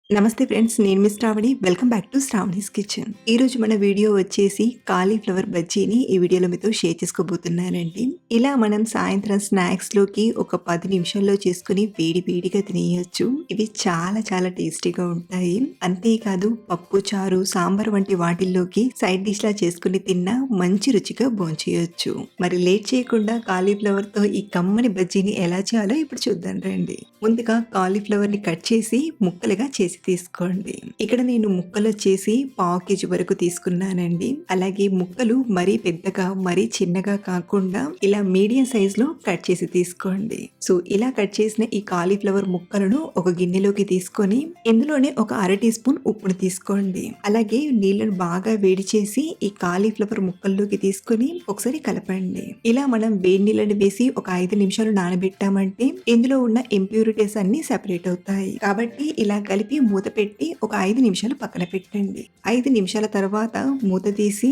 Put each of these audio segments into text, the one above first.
నమస్తే ఫ్రెండ్స్. నేను మీ Sravani. Welcome back to Sravani's kitchen. ఈరోజు మన వీడియో వచ్చేసి కాలీఫ్లవర్ బజ్జీని ఈ వీడియోలో మీతో షేర్ చేసుకోబోతున్నానండి. ఇలా మనం సాయంత్రం స్నాక్స్‌లోకి ఒక 10 నిమిషాల్లో చేసుకొని వేడి వేడిగా తినేయొచ్చు. ఇవి చాలా చాలా టేస్టీగా ఉంటాయి. అంతేకాదు పప్పు, చారు, సాంబార్ వంటి వాటిల్లోకి సైడ్ డిష్‌లా చేసుకొని తిన్నా మంచి రుచిగా భోంచేయొచ్చు. మరి లేట్ చేయకుండా కాలీఫ్లవర్‌తో ఈ కమ్మని బజ్జీని ఎలా చేయాలో ఇప్పుడు చూద్దాం రండి. ముందుగా కాలీఫ్లవర్‌ని కట్ చేసి ముక్కలుగా చేసి తీసుకోండి. ఇక్కడ నేను ముక్కలు వచ్చేసి పావు కేజీ వరకు తీసుకున్నానండి. అలాగే ముక్కలు మరీ పెద్దగా మరీ చిన్నగా కాకుండా ఇలా మీడియం సైజ్ లో కట్ చేసి తీసుకోండి. సో ఇలా కట్ చేసిన ఈ కాలీఫ్లవర్ ముక్కలను ఒక గిన్నెలోకి తీసుకొని ఇందులోనే ఒక అర టీ స్పూన్ ఉప్పును తీసుకోండి. అలాగే నీళ్లను బాగా వేడి చేసి ఈ కాలీఫ్లవర్ ముక్కల్లోకి తీసుకొని ఒకసారి కలపండి. ఇలా మనం వేడి నీళ్ళని వేసి ఒక 5 నిమిషాలు నానబెట్టామంటే ఇందులో ఉన్న ఇంప్యూరిటీస్ అన్ని సెపరేట్ అవుతాయి. కాబట్టి ఇలా కలిపి మూత పెట్టి ఒక 5 నిమిషాలు పక్కన పెట్టండి. 5 నిమిషాల తర్వాత మూత తీసి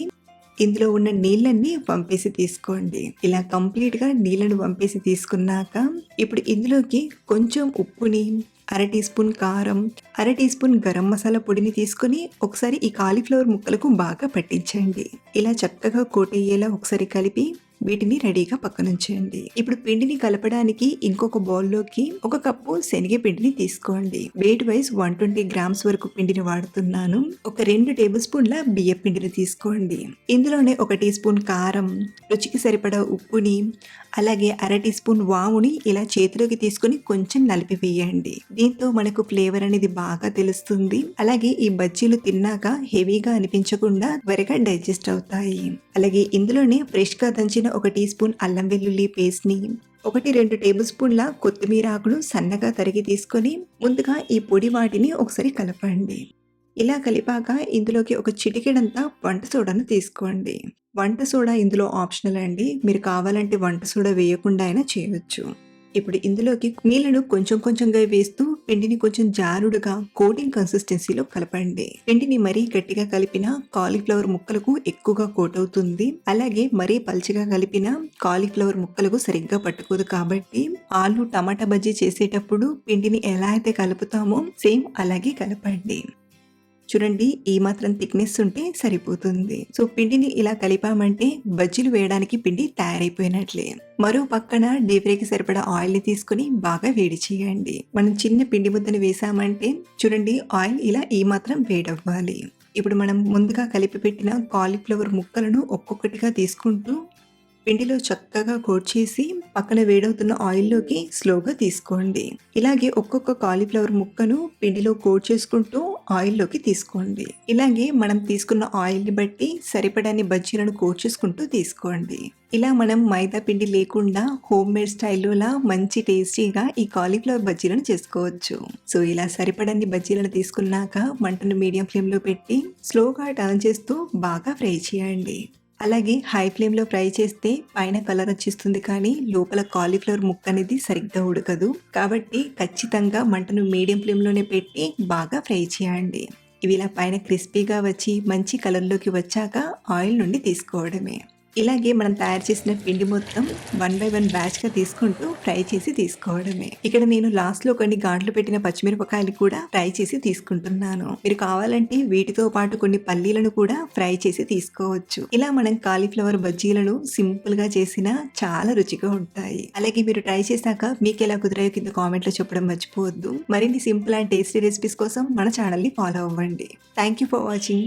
ఇందులో ఉన్న నీళ్ళన్నీ వంపేసి తీసుకోండి. ఇలా కంప్లీట్ గా నీళ్ళను వంపేసి తీసుకున్నాక ఇప్పుడు ఇందులోకి కొంచెం ఉప్పుని, అర టీ స్పూన్ కారం, అర టీ స్పూన్ గరం మసాలా పొడిని తీసుకొని ఒకసారి ఈ కాలీఫ్లవర్ ముక్కలకు బాగా పట్టించండి. ఇలా చక్కగా కోట్ అయ్యేలా ఒకసారి కలిపి వీటిని రెడీగా పక్కనుంచండి. ఇప్పుడు పిండిని కలపడానికి ఇంకొక బౌల్లోకి ఒక కప్పు శనగపిండిని తీసుకోండి. వెయిట్ వైజ్ 120 గ్రామ్స్ వరకు పిండిని వాడుతున్నాను. ఒక 2 టేబుల్ స్పూన్ల బియ్య పిండిని తీసుకోండి. ఇందులోనే ఒక టీ స్పూన్ కారం, రుచికి సరిపడా ఉప్పుని, అలాగే అర టీ స్పూన్ వాముని ఇలా చేతిలోకి తీసుకుని కొంచెం నలిపివేయండి. దీంతో మనకు ఫ్లేవర్ అనేది బాగా తెలుస్తుంది. అలాగే ఈ బజ్జీలు తిన్నాక హెవీగా అనిపించకుండా త్వరగా డైజెస్ట్ అవుతాయి. అలాగే ఇందులోనే ఫ్రెష్ గా దంచిన ఒక టీ స్పూన్ అల్లం వెల్లుల్లి పేస్ట్ ని, 1-2 టేబుల్ స్పూన్ల కొత్తిమీర ఆకును సన్నగా తరిగి తీసుకొని ముందుగా ఈ పొడి వాటిని ఒకసారి కలపండి. ఇలా కలిపాక ఇందులోకి ఒక చిటికెడంతా వంట సోడాను తీసుకోండి. వంట సోడా ఇందులో ఆప్షనల్ అండి. మీరు కావాలంటే వంట సోడా వేయకుండా అయినా చేయవచ్చు. ఇప్పుడు ఇందులోకి నీళ్లను కొంచెం కొంచెంగా వేస్తూ పిండిని కొంచెం జారుడుగా కోటింగ్ కన్సిస్టెన్సీలో కలపండి. పిండిని మరీ గట్టిగా కలిపిన కాలీఫ్లవర్ ముక్కలకు ఎక్కువగా కోట్ అవుతుంది. అలాగే మరీ పల్చగా కలిపిన కాలీఫ్లవర్ ముక్కలకు సరిగ్గా పట్టుకోదు. కాబట్టి ఆలు టమాటా బజ్జీ చేసేటప్పుడు పిండిని ఎలా అయితే కలుపుతామో సేమ్ అలాగే కలపండి. చూడండి, ఈ మాత్రం థిక్నెస్ ఉంటే సరిపోతుంది. సో పిండిని ఇలా కలిపామంటే బజ్జీలు వేయడానికి పిండి తయారైపోయినట్లే. మరో పక్కన డీప్ ఫ్రైకి సరిపడా ఆయిల్ ని తీసుకుని బాగా వేడి చేయండి. మనం చిన్న పిండి ముద్దను వేసామంటే చూడండి, ఆయిల్ ఇలా ఈ మాత్రం వేడవ్వాలి. ఇప్పుడు మనం ముందుగా కలిపి పెట్టిన కాలీఫ్లవర్ ముక్కలను ఒక్కొక్కటిగా తీసుకుంటూ పిండిలో చక్కగా కోట్ చేసి పక్కన వేడవుతున్న ఆయిల్లోకి స్లోగా తీసుకోండి. ఇలాగే ఒక్కొక్క కాలీఫ్లవర్ ముక్కను పిండిలో కోట్ చేసుకుంటూ ఆయిల్లోకి తీసుకోండి. ఇలాగే మనం తీసుకున్న ఆయిల్ని బట్టి సరిపడాని బజ్జీలను కోట్ చేసుకుంటూ తీసుకోండి. ఇలా మనం మైదా పిండి లేకుండా హోమ్ మేడ్ స్టైల్లోలా మంచి టేస్టీగా ఈ కాలీఫ్లవర్ బజ్జీలను చేసుకోవచ్చు. సో ఇలా సరిపడాన్ని బజ్జీలను తీసుకున్నాక మంటను మీడియం ఫ్లేమ్లో పెట్టి స్లోగా టర్న్ చేస్తూ బాగా ఫ్రై చేయండి. అలాగే హై ఫ్లేమ్లో ఫ్రై చేస్తే పైన కలర్ వచ్చేస్తుంది, కానీ లోపల కాలీఫ్లవర్ ముక్క అనేది సరిగ్గా ఉడకదు. కాబట్టి ఖచ్చితంగా మంటను మీడియం ఫ్లేమ్లోనే పెట్టి బాగా ఫ్రై చేయండి. ఇవి ఇలా పైన క్రిస్పీగా వచ్చి మంచి కలర్లోకి వచ్చాక ఆయిల్ నుండి తీసుకోవడమే. ఇలాగే మనం తయారు చేసిన పిండి మొత్తం 1 by 1 బ్యాచ్గా తీసుకుంటూ ఫ్రై చేసి తీసుకోవడమే. ఇక్కడ నేను లాస్ట్లో కొన్ని గాంట్లు పెట్టిన పచ్చిమిరపకాయలు కూడా ఫ్రై చేసి తీసుకుంటున్నాను. మీరు కావాలంటే వీటితో పాటు కొన్ని పల్లీలను కూడా ఫ్రై చేసి తీసుకోవచ్చు. ఇలా మనం కాలీఫ్లవర్ బజ్జీలను సింపుల్ గా చేసినా చాలా రుచిగా ఉంటాయి. అలాగే మీరు ట్రై చేశాక మీకు ఎలా కుదిరాయో కింద కామెంట్ లో చెప్పడం మర్చిపోవద్దు. మరిన్ని సింపుల్ అండ్ టేస్టీ రెసిపీస్ కోసం మన ఛానల్ ని ఫాలో అవ్వండి. Thank you for watching.